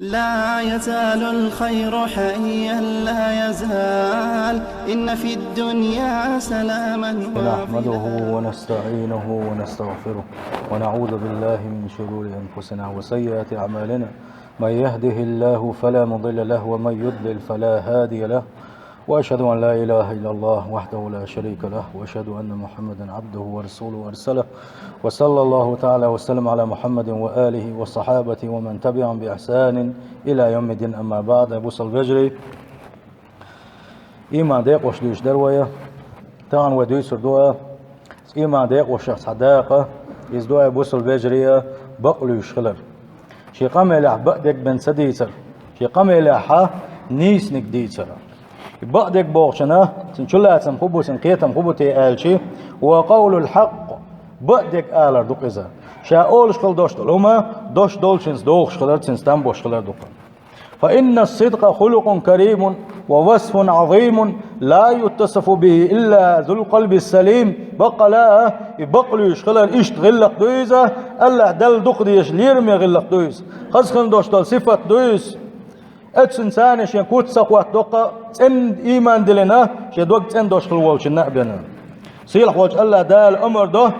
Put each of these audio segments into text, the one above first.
لا يزال الخير حيا لا يزال إن في الدنيا سلاما نحمده ونستعينه ونستغفره ونعوذ بالله من شرور أنفسنا وسيئات أعمالنا. من يهده الله فلا مضل له ومن يضلل فلا هادي له، وأشهد أن لا إله إلا الله وحده لا شريك له، وأشهد أن محمدا عبده ورسوله وأرسله، وصلى الله تعالى وسلم على محمد وآله والصحابة ومن تبعهم بإحسان إلى يوم الدين. أما بعد، أبو الفجر إيمان ديق وشدوش دروية تان ودويس دوا إيمان ديق وشخص حداقة يزدوا أبو الفجر بقلوش خلر شي قام إلى بقدك بن سديسر شي قام إلى حا نيس نكديسر بقدك بوغشنا سنشلا سنخبو سنقيتم خبو تيالشي وقول الحق بقدك آلر دوك إذا شاول شخل دوش دولوما دوش دولشنس دوغ شخلر سنستان بوش خلر دوك. فإن الصدق خلق كريم ووصف عظيم لا يتصف به إلا ذو القلب السليم. بقى لا يبقلو يشخلر إشت غلق دويزة الله دل دوك ديش ليرمي غلق دويز خزخن دوش دل صفة دويز اتسنسان شين كوت سقوات دوقا تن إيمان دلنا شي دوق تن دوش خلوال شنق بنا سيلح وجه الله دال أمر ده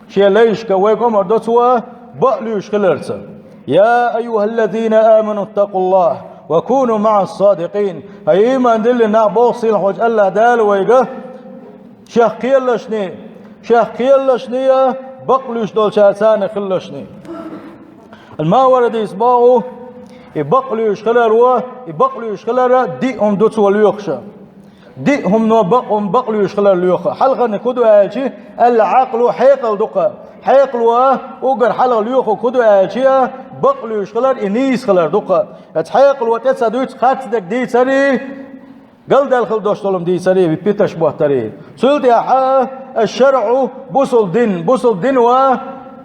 شي ليش كويك أمر ده سوا بقلو يشخلرس. يا أيها الذين آمنوا اتقوا الله وكونوا مع الصادقين. هاي إيمان دلنا بوصيل وجه الله دال ويقه شاقيل لشني شاقيل لشني بقلوش دول شاسان خلشني الماورد يسباعه يبقلوش خلر يبقلوش خلر ديهم دوت واليوخشة ديهم نوبقهم بقلوش خلر اليوخة حلقة نكدو آجي العقل حيقل دقة حيقل وقر حلقة اليوخة كدو آجي بقلوش خلر إنيس خلر دقة حيقل وتسادوش خاتدك دي سري قل دالخل دوشتولم دي سري بيتش بوهتري سلت يا الشرع بوصل دين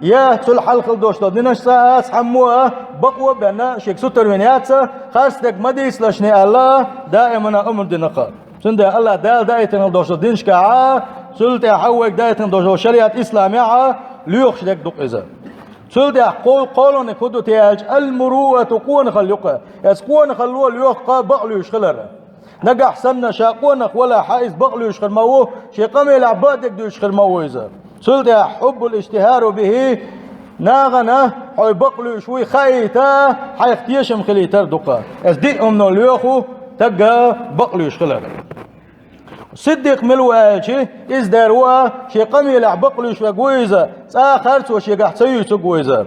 يا تل حلق دوشتول دينش ساعات حموها بقوة بأن شيك ستر منيات خاصتك مديس لشني الله دائما أمر دينقا سند الله دائما دوشتول دينش كعا سلت يا حوك دائما دوشتول شريعة إسلامية ليوخش لك دق إذا سلت يا قولون كدو تياج المروءة قوان خلقها قوان خلوه ليوخ بقلو يشخلر نجح سنة شاقونك ولا حائز بقلو يشخل موه شيقام العبادك دو يشخل موه إذا سلت حب الاشتهار به ناغنا حي بقلو شوي خيتا حيختيشم خليتر دقا ازديهم نو اليوخو تقا بقلو يشخلر صدق ملواجي از داروا شي قميل بقلو شوي قويزة ساخرت وشي قحسيو سقويزة.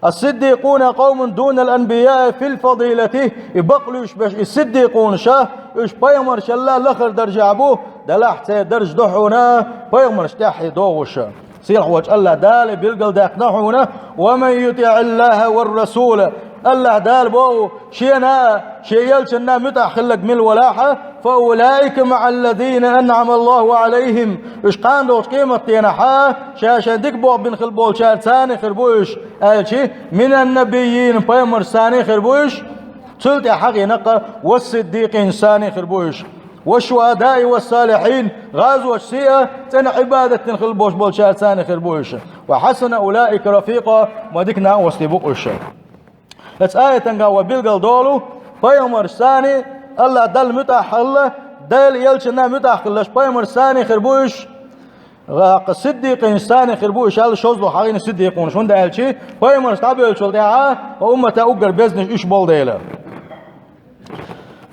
الصديقون قوم دون الأنبياء في الفضيلة يبقلوش باش الصديقون شاه إيش بيمر شلا لخر درجة أبوه دلحت درج دحونا بيمر اشتاحي دوغشا سيح وجه الله دال بيلقل داقنحونا. ومن يطع الله والرسول الله دال بو شينا شيالشنا متع خلق من الولاحة فأولئك مع الذين أنعم الله عليهم. إيش قان دوش قيمة تينحا شاشا ديكبو بن خلبول شار ثاني خربوش آلشي من النبيين بيمر ثاني خربوش سلت حقي نقا والصديقين ثاني خربوش والشهداء والصالحين غازوا الشيئة تن عبادة خلبوش بولشار ثاني خربوش وحسن أولئك رفيقا وديكنا وستبوقش. لس آية تنقا وبيلقل دولو بيمر ثاني الله دل متاحل دل يلشنا متاحلش بيمر ثاني خربوش غاق الصديقين ثاني خربوش هذا شوزلو حقين الصديقون شون ده هالشي بيمر تابعوا شو ده وأمة أوجر بزنس إيش بول ديلا.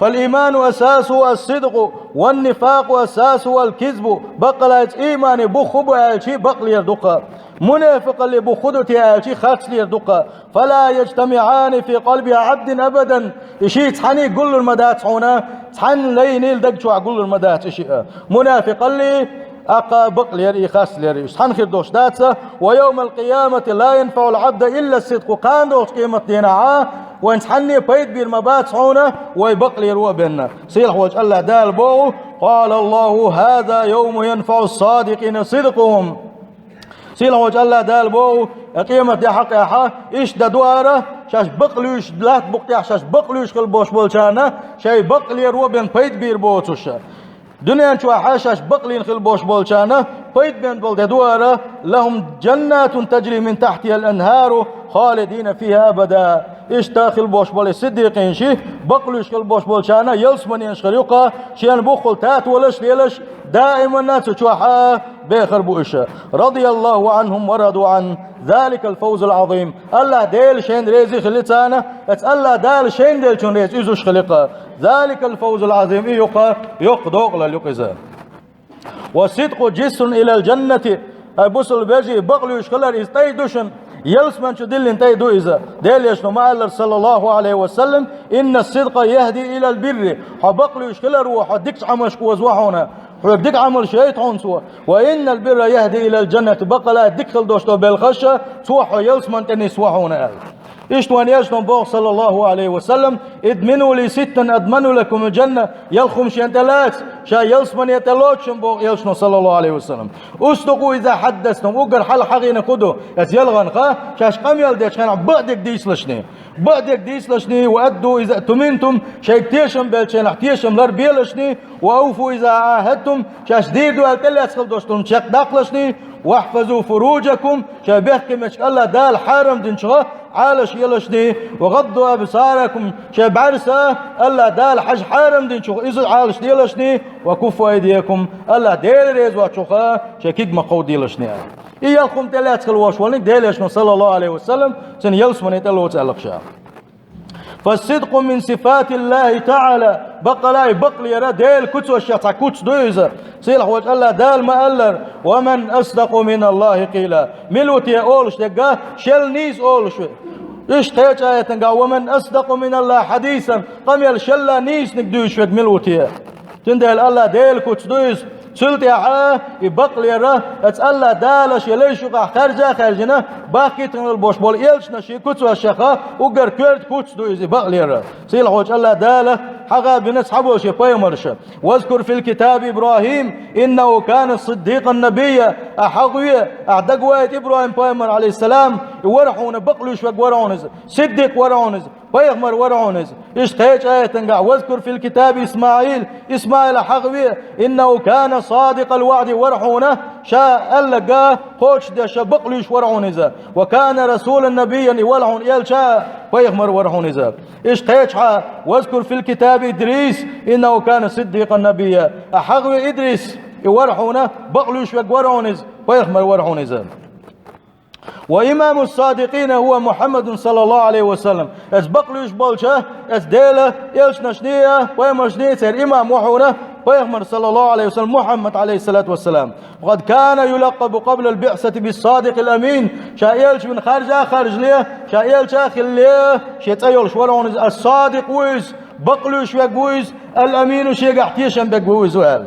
فالإيمان أساسه الصدق والنفاق أساسه الكذب. بقلت إيماني بخب هالشي بقل يردقه منافق اللي بخدتي هالشي خاتس يردقه فلا يجتمعان في قلب عبد أبدا. إشي تحني قل المدات هنا تحن لينيل دقشو قل المدات إشي منافق اللي أقا بقل يري خاص يري سبحان خير دوش داتسا. ويوم القيامة لا ينفع العبد إلا الصدق كان دوش قيمة دينا وإن تحني بيت بير مبات هنا ويبقل يروى بيننا سيلح وجه الله دال بو. قال الله هذا يوم ينفع الصادقين صدقهم. سيلح وجه الله دال بو قيمة دي حق يا حا إيش دا دوارة شاش بقلوش لا بقتيح شاش بقلوش خلبوش بولشانا شاي بقل يروى بين بيت بير بوتوشا دنيا شو حاشاش بقلين خلبوش بولشانا بيت بين بول دوارة لهم جنات تجري من تحتها الأنهار خالدين فيها أبدا. اشتاخل بوش بول الصديقين شي بقلوش خل بوش بول شانا يلسمن ينشخر يقا شيان بخل تات ولش ليلش دائما الناس تشوحا بيخر بوشا رضي الله عنهم ورضوا عن ذلك الفوز العظيم الله ديل شين ريزي خليتانا الله دال شين ديل شون ريز إزوش خلقا ذلك الفوز العظيم يقا يقدوق لليقزا وصدق جسر إلى الجنة بوصل بيجي بقلو يشخلر يستيدوشن يلسمن شو دل انتيدو إذا ديل يشنو ما صلى الله عليه وسلم إن الصدق يهدي إلى البر حبقلو يشخلر وحدكش عمش وزوحونا حدك عمل شيء سوا وإن البر يهدي إلى الجنة بقلا دخل دوشتو بالخشة سوحو يلسمن تني سوحونا إشتوان يشنو بوغ صلى الله عليه وسلم ادمنوا لي ستا أدمنوا لكم الجنة يلخم شين تلات شا يلسمن يتلوتشن بوغ يشنو صلى الله عليه وسلم أصدقوا إذا حدثتم وقر حل حقين كدو يلغن خا شاش قم يلديش خان بعدك ديسلشني بعدك ديسلشني وأدوا إذا تمنتم شيكتيشم بلشين احتيشم لر بيلشني وأوفوا إذا عاهدتم شاش ديدو التلي أسخل دوشتم شاك داقلشني واحفظوا فروجكم شابهكم مش الله دال حرم دنشغه عالش يلشني وغضوا أبصاركم شاب عرسة الله دال حج حرم دنشغه إذا عالش يلشني وكفوا أيديكم الله ديل ريز وشغه شكيك مقود يلشني إياكم تلات خلوشولنك ديل يشنو صلى الله عليه وسلم سن يلسمن يتلو تعلقشا فالصدق من صفات الله تعالى بقلاي بقل يرى ديل كتس والشيطة كتس دويزة سيلح وجه الله دال ما ألر ومن أصدق من الله قيلا ملوتي أولش دقا شل نيس أولش إيش تيج آية تنقا ومن أصدق من الله حديثا قم يلشلا نيس نقدوش فد ملوتي تندهل الله ديل كتس دويز سلت يا حا يبقل يرى الله دالش يليش يقع خرجنا باقي تنقل بوش بول إيلش نشي كتس والشيخة وقر كرد كتس دويز يبقل يرى سيلح وجه الله داله حقا بنسحبه شيء بيمرشه واذكر في الكتاب إبراهيم إنه كان صديقا نبيا أحقوية أعدقوية إبراهيم بيمر عليه السلام ورحون بقلوش ورعونز صدق ورعونز بيغمر ورعونز إيش تيج آية تنقع واذكر في الكتاب إسماعيل أحقوية إنه كان صادق الوعد ورحونه شاء ألقاه خوش دشا بقلوش ورعونز وكان رسول النبي ولعون إيل شاء بيغمر ورعونز إيش تيج واذكر في الكتاب إدريس إنه كان صديقا نبيا أحقوي إدريس ورحونه بقلوش ورعونز بيغمر ورعونز وإمام الصادقين هو محمد صلى الله عليه وسلم از بقلوش بولشه از ديله يلش نشنيه ويمشنيه سير إمام وحونه ويغمر صلى الله عليه وسلم محمد عليه الصلاة والسلام وقد كان يلقب قبل البعثة بالصادق الأمين شايلش من خارج ليه شايلش آخر ليه شيتأيلش ورعون الصادق ويز بقلوش ويز الأمين شيء احتيشا بقويز وقال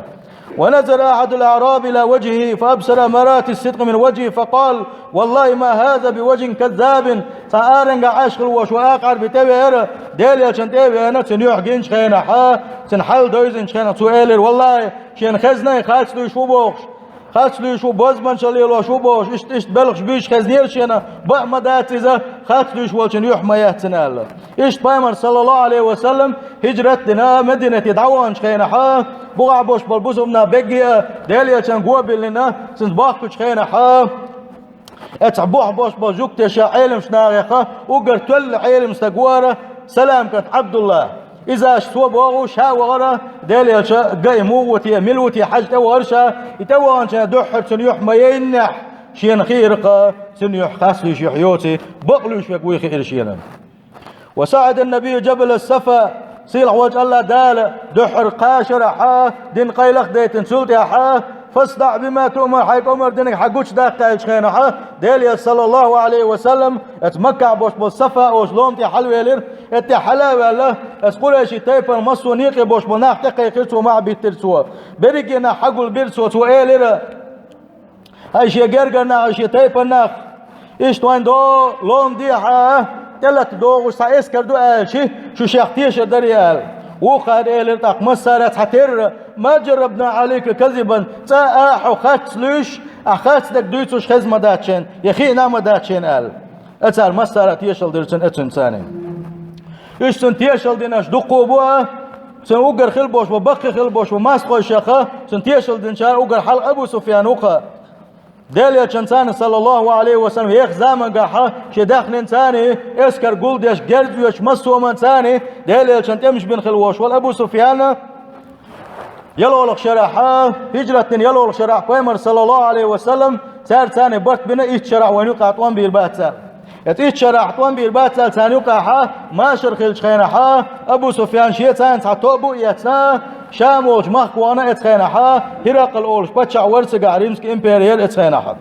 ونزل أحد الأعراب إلى وجهه فأبصر مرات الصدق من وجهه فقال والله ما هذا بوجه كذاب سأرنج عاشق الوش وآقعر بتبير ديلي عشان تبير سنيوح جنش خينا حا سنحل دويزن خينا سؤالر والله شين خزنا خالص لو شو بوخش خالص لو شو بوزمن شليلو شو بوش إشت بلغش بيش خزنير شينا بأمدات إذا خالص لو شو سنيوح ما يهتنال إشت بايمر صلى الله عليه وسلم هجرتنا مدينة يدعوان خينا حا بوع بوش بالبوزمنا بقيا ديلي عشان قوابل لنا سنباقش خينا حا اتعبوح بوش بوجوك تشا علم شناغيخة وقرت علم استقواره سلام كانت عبد الله إذا اشتوى بوغو شا وغرا ديلي قايمو وتي ملوتي حاج توغرشا يتوغن شا دوحر سنيوح ما ينح شين خيرقا سنيوح خاسلي شيحيوتي بقلوش يقوي خير شينا وساعد النبي جبل السفا سيلح وجه الله دال دحر قاشر حا دين قيلخ ديتن سلطي حا فاصدع بما تؤمر حيك عمر دينك حقوش داقتا خينا حا ديلي صلى الله عليه وسلم اتمكع بوش بالصفا وشلومتي حلوة لير اتي حلاوة الله اسقول اشي تايفر مصو نيقي بوش بناح تقي قرسو مع بيترسو بريقنا حقو البرسو سوئي لير هايشي قرقنا هايشي تايفر ناخ ايش توين دو لوم دي حا تلت دو وسا اسكر دو شي شو شيختيش دريال وقال إلتاق مسارات حتر ما جربنا عليك كذبا تاح وخاتلوش أخاتلك دويتوش خزمة داتشين يخي نام داتشين قال أتار مسارات يشل درسن أتن ثاني يشتن تيشل ديناش دقو بوا سن وقر خلبوش وبقي خلبوش وماسقو الشيخة سن تيشل دينشار وقر حل أبو سفيان وقا ديل يشنسان صلى الله عليه وسلم يخ زمان قاحة شدخن إنساني اسكر قول ديش جرد ويش مسو من ثاني ديل يشنت امش بن خلوش والأبو سفيان يلولق شرحه هجرة يلولق شرح قيمر صلى الله عليه وسلم سار ثاني برت بنا إيش شرح ونقع طوان بالبات سار إيش شرح طوان بالبات سار ثاني وقعها ما شرخل شخينها أبو سفيان شيء ثاني حتوبو يتنا شام وش مخ وانا اتخينها هرقل اولش بتشع ورسق عريمسك امبريال اتخينها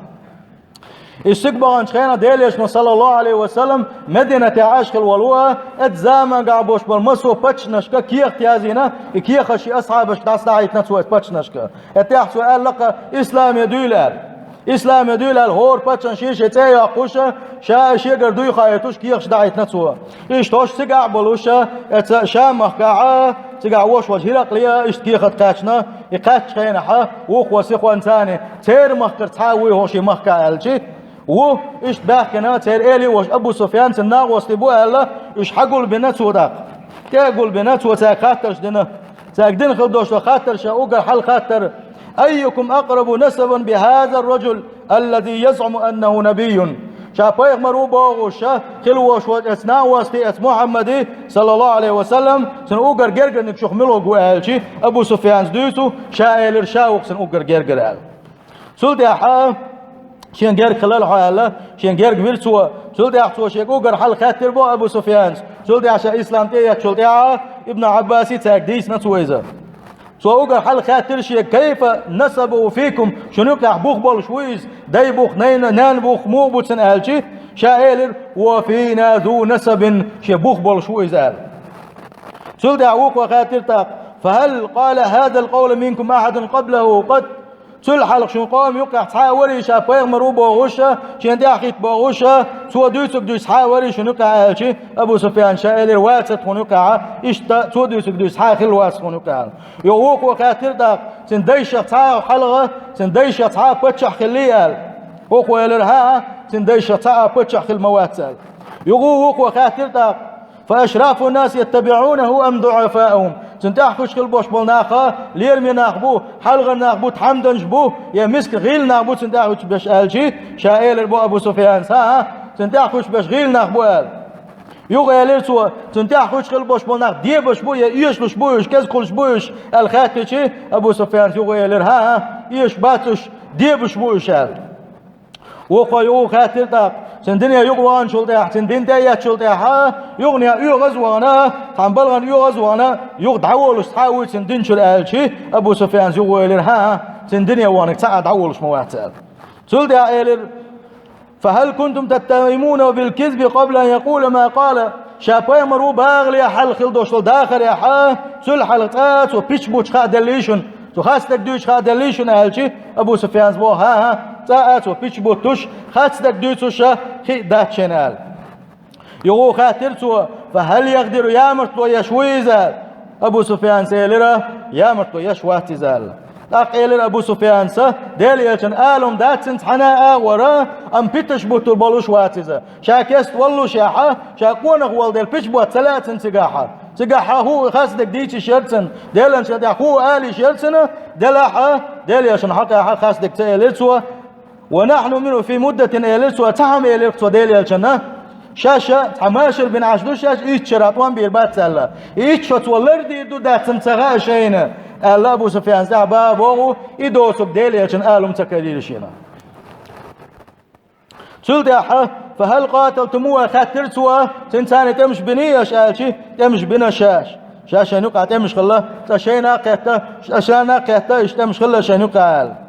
استقبان شخينا ديليش صلى الله عليه وسلم مدينة عاشق الولوة اتزامن قابوش بالمسو بتش نشكا كي اختيازينا كي خشي اصحابش داس داعيت نتسوى بتش نشكا اتيح سؤال لقى اسلام يدولال اسلام يدولال هور بتشن شيش اتيا قوشا شا شيقر دوي خايتوش كي خش داعيت نتسوى ايش توش سقع بلوشا شام مخقعا تقع وش وجه رقليا اشتكي خد قاتشنا يقاتش خينها وخ وسخوان ثاني تير مخكر تحاوي هوشي مخكا الجي و ايش باكنا تير الي وش ابو سفيان تناغ وسلبو الا ايش حقول بنات وداق تقول بنات وتاخاترش دنا تاقدين خدوش خاطر شاوقر حل خاطر ايكم اقرب نسبا بهذا الرجل الذي يزعم انه نبي شاپایق مرو باغوشا خلوش و اسنا واسطی اس محمدی صلی الله علیه وسلم سن اوگر گرگر نکشخ ملو گوالچی ابو سفیان دویسو شايلر شاوق سن اوگر گرگر ال سولدي ح شين گرگ خلال حاله شين گرگ ویرسو سولدي احتو شيك اوگر حل خاطر بو ابو سفيان سولدي عشان اسلام تي سولدي ابن عباسي تاقديس نتويزا سوغر حل خاطر شيء كيف نسبوا فيكم شنو كحبوخ بول شويز داي بوخ نان بوخ مو بوتن الشي شايلر وفينا ذو نسب شبوخ بول شويز قال سول دعوك وخاطر تاق فهل قال هذا القول منكم احد قبله قد سول حلق شو قام يقع تحاوري شابيغ مرو بوغوشا شين دي اخيت بوغوشا سو دويسك دويس حاوري شنو كا الشي ابو سفيان شايلر واتت هنوكا اشتا سو دويسك دويس حاخل واس هنوكا يووك وخاطر تاق سنديش تاع حلقه سنديش تاع بتشح خليال وكو يلرها سنديش تاع بتشح المواتل يووك وخاطر تاق فاشراف الناس يتبعونه ام ضعفاءهم سنتاحكوش كل بوش بولناخا ليرمي ناخبو حلغ ناخبو تحمدن جبو يا مسك غيل ناخبو سنتاحكوش باش الجي شايل بو ابو سفيان سا سنتاحكوش باش غيل ناخبو ال يوغيلر سو سنتاحكوش كل بوش بولناخ دي باش بو يا ايش باش بوش كاز كلش بوش الخاتشي ابو سفيان يوغيلر ها ايش باتش دي باش بوش ال وقيو خاطر تاق سندنيا يقوان شلتها سندين تايات شلتها يغنيا يغزوانا تنبلغن يغزوانا يغدعولش تحاول سندين شل الشي ابو سفيان يقولر ها سندنيا وانك تعد عولش مواتل شلتها الر فهل كنتم تتهمون بالكذب قبل ان يقول ما قال شاباي مرو باغلي حل خلدوش داخل يا ح سل حلقات وبيش بوش خادليشن تو خاستك دوش خادليشن الشي ابو سفيان بو ها ساعات وبيش بوتوش خاستك دوشا خي دات شنال يغو خاطرتو فهل يقدر يامرتو يشويزال ابو سفيان سيلرا يامرتو يشواتزال اقيلر ابو سفيان سا ديليلشن الوم داتسنت حنا ورا ام بيتش بوتو بولوش واتزا شاكست والله شاحه شاكونه والدل بيش بوت ثلاث سقاحه سقاحه هو خاصدك ديتش شرتن ديلن شدا هو الي شرتن دلحه ديليلشن حقا خاصدك تيلتو ونحن منه في مدة إليسوا تهم إليسوا ديليلشن شاشة تماشر بن عشدو شاش إيش شرطوان بيربات سلا إيش شطولر ديدو داتم تغا شينا الله أبو سفيان زعبا بوغو إدوسك ديليلشن آلهم تكاليلشينا سلدحة فهل قاتلتموها خاترتوا سنتاني تمش بنيش آلشي تمش بنا شاشة نقع تمش خلا تشينا قيتا شاشانا قيتا إيش تمش خلا شنقع آل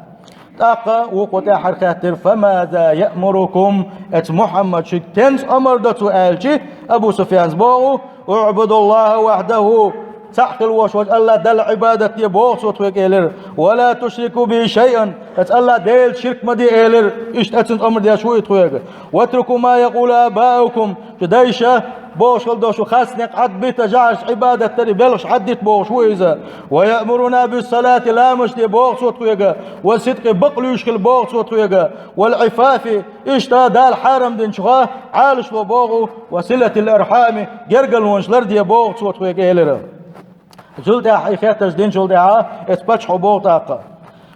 تاقا وقتا حركاتر فماذا يأمركم ات محمد شك تنس أمر دتو آلشي أبو سفيان زباغو اعبدوا الله وحده تحقل وشوج الله دل عبادة يبوغ صوتوك إلر ولا تشركوا به شيئا ات الله ديل شرك مدي إلر إشت أتنس أمر دي شوي تويق واتركوا ما يقول آباؤكم جدايشة بوش خلدوش خاصنق عد بيت جعش عبادة تري بلش عدت بوش ويزا ويأمرنا بالصلاة لا مش دي بوغ صوت ويقا والصدق بقلو يشكل بوغ صوت ويقا والعفاف اشتا دال حارم دين شخاه عالش بوغو وصلة الأرحام جرقل ونشلر دي بوغ صوت ويقا إلر جلدها حيخاتش دين جلدها اتبتش حبوغ طاقة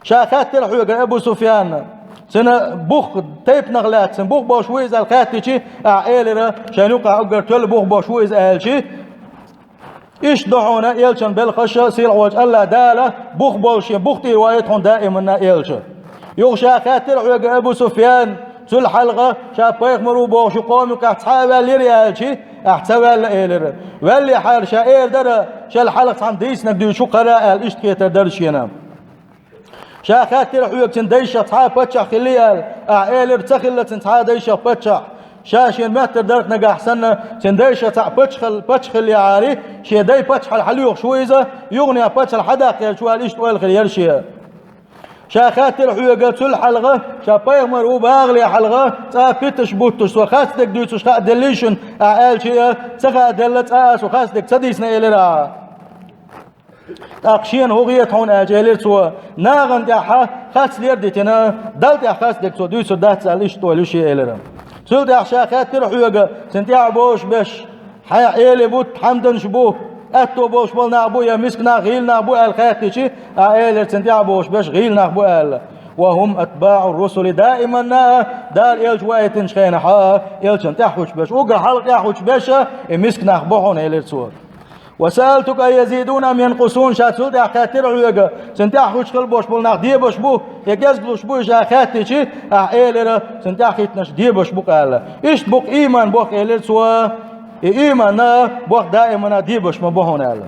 شاكات تلحويقا أبو سفيان سنة بوخ تيب نغلات سن بوخ باشويز الخاتشي أعيلرا شانوقع أقر تل بوخ باشويز أهلشي إيش دعونا يلشن بالخشة سيل عوج ألا دالة بوخ باشي بوخ روايتهم دائما يلشن يوشا خاتر عوج أبو سفيان سل حلقة شاب بيخمرو باشو قومي كاحتسابا لريالشي احتسابا لإيلرا واللي حال شائر درا شال حلقة عن ديسنا بدو شو قراء الاشتكيتر درشينا شاخاتر حيوك تنديشة تحا بتشع خليال اعيلر تخلة تحا ديشة بتشع شاشين ماتر درك نقا حسنا تنديشة تحا بتشخل يا عاري شي دي بتشخل حليوك شويزة يغني بتشخل حداق يا شوال اشت والخل يرشي شاخاتر حيوك تل حلقة شابيغ مرو باغلي حلقة تا بيتش بوتش وخاستك دوتش خا دليشن اعيل شي تخا دلت اس وخاستك تديسنا إليرا أقشين هوغيت هون أجيلر سوا ناغن دحا خاص ليردتنا دلت خاص دك سو دوسو دات ساليش تولوشي إلرا سول دحشا خاطر حيوغا سنتيع بوش بش حيا إيلي بوت حمدن شبوه أتو بوش بول نعبو يا مسكنا غيل نعبو الخاتشي إيلر سنتيع بوش بش غيل نعبو وهم أتباع الرسل دائما دار إلج وايتن شخين حا إلج سنتيع حوش بش وقع حلق يحوش بشا مسكنا خبوحون إيلر سوا وسألتك أيزيدون أم ينقصون شاتسول ده خاتر عيوغا سنتيا خوش قلبوش بولناخ دي بشبو يجزلوش بو جا خاتشي إيلر سنتيا خيتنش دي بشبو قال إيش بوك إيمان بوك إيلر سوا إيمان بوك دائما دي بش مبوهون قال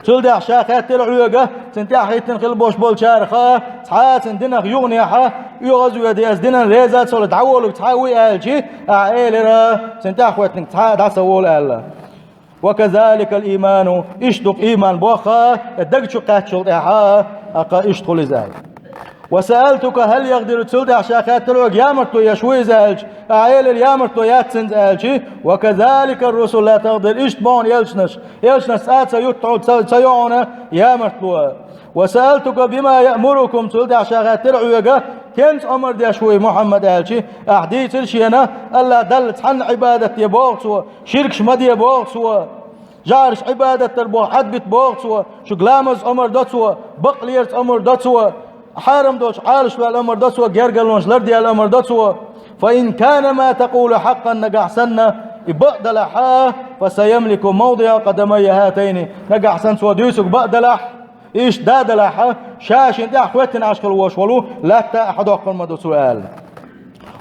سول ده شا خاتر عيوغا سنتيا خيتن قلبوش بول شارخا تحات سندنا يغني حا يغزو يدي أزدنا ريزات سول تعولو تحاوي ألشي إيلر سنتيا خوتن تحات عسول قال وكذلك الإيمان اشتق إيمان بوخا الدقشو قاتشو إحا أقا اشتقل زال وسألتك هل يقدر تسلد عشاقات الوق يامرتو يشوي زالج أعيل اليامرتو ياتسن زالج وكذلك الرسل لا تقدر اشتبون يلشنش ساعت سيطعود سيعون يامرتو وسألتك بما يأمركم تسلد عشاقات الوق كنت أمر دي شوي محمد أهلشي أحديث الشينا ألا دلت عن عبادة يبوغسوا شركش مدي يبوغسوا جارش عبادة تربو حد بتبوغسوا شغلامز أمر دوتسوا بقليرت أمر دوتسوا حارم دوش عالش والأمر دوتسوا جرقلونش لردي الأمر دوتسوا فإن كان ما تقول حقا نقعسن بقدلحا فسيملك موضع قدمي هاتين نقعسن سوا ديسك بقدلح إيش دادلحا شاشن أخوتنا عشق الوشولو لا أحد أقل مدو سؤال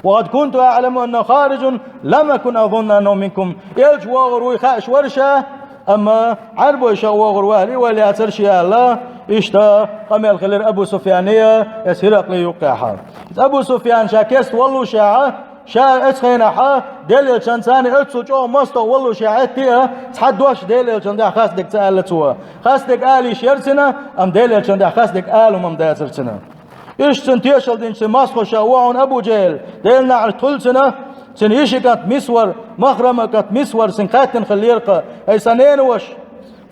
وقد كنت أعلم أنه خارج لم أكن أظن أنه منكم يلج واغر ويخاش ورشة أما عربو يشا واغر والي ولي أترشي الله إشتا قميل خلير أبو سفيانية يسيرق لي يقاحا أبو سفيان شاكست والله شاعة شا اسخينا حا دليل شان ثاني اتسو جو مستو والله شاعتي تحدوش دليل شان ده خاص دك تسالتوا خاص دك آلي شيرسنا ام دليل شان ده خاص دك آلو مم داسرسنا ايش سنتيشل دين سماسخو شاوعون ابو جيل دلنا على تلسنا سن يشكت مسور مخرمة كت مسور سن خاتن خليرقة اي سنين وش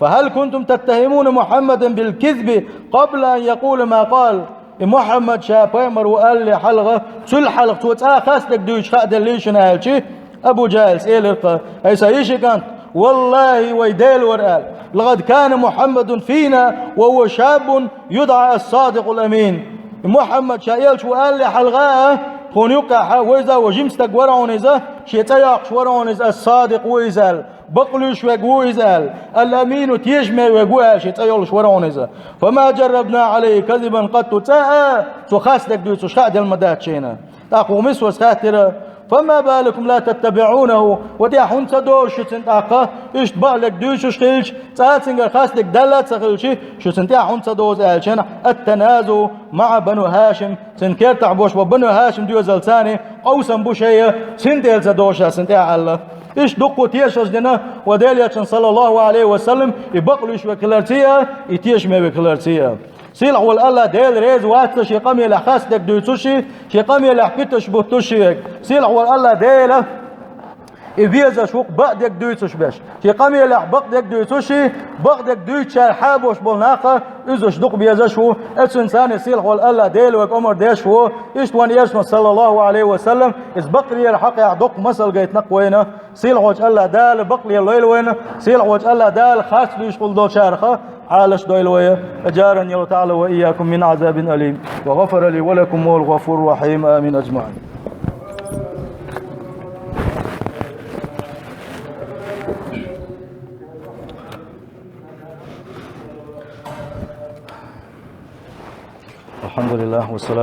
فهل كنتم تتهمون محمدا بالكذب قبل ان يقول ما قال محمد شاف امر وقال لي حلقه سل حلقه توتا خاصك دوش خاد ليش نالشي ابو جالس الرقه اي سايشي كانت والله ويديل ورقال لقد كان محمد فينا وهو شاب يدعى الصادق الامين محمد شايلش وقال لي حلقه خون يقع ويزا وجمستك ورعونيزا شيتايق ورعونيزا الصادق ويزال بقلوش ويزال الامين تيجمع ويقوها شيتايلش ورعونيزا فما جربنا عليه كذبا قد تاء تخاصدك دوت شخاد المدات شينا تاقو مسوس خاطر فما بالكم لا تتبعونه وديحون تدوش تنتاقه ايش بالك دوش شخيلش تاتنجر خاصدك دلت سخيلشي شو تنتاحون تدوز الشنا التنازو مع بنو هاشم سنكير تعبوش وبنو هاشم ديو زلتاني قوسا بوشيه سنتيل تدوشا سنتاع الله ايش دقو تيشوش دينا وديليا صلى الله عليه وسلم يبقلوش وكلارتيا يتيش ما وكلارتيا سيل أول الله ديل ريز واتل شي قمي لخاص دك دوتوشي شي قمي لحكتش بوتوشي سيل أول الله ديل إبيزا شوق بقدك دوتوش باش شي قمي لح بقدك دوتوشي بقدك دوتش حابوش بالناقة إذا دق بيزا شو إنسان سيل أول الله ديل وك عمر ديش هو إشتوان يشمس صلى الله عليه وسلم إذ بقري الحق يعدق مسل جيت نقوينا سيل عوج الله دال بقري الليل وين سيل عوج الله دال خاص ليش قل دو شارخة عالش دويلوية أجارني الله تعالى وإياكم من عذاب أليم وغفر لي ولكم هو الغفور الرحيم آمين أجمعين. الحمد لله والصلاة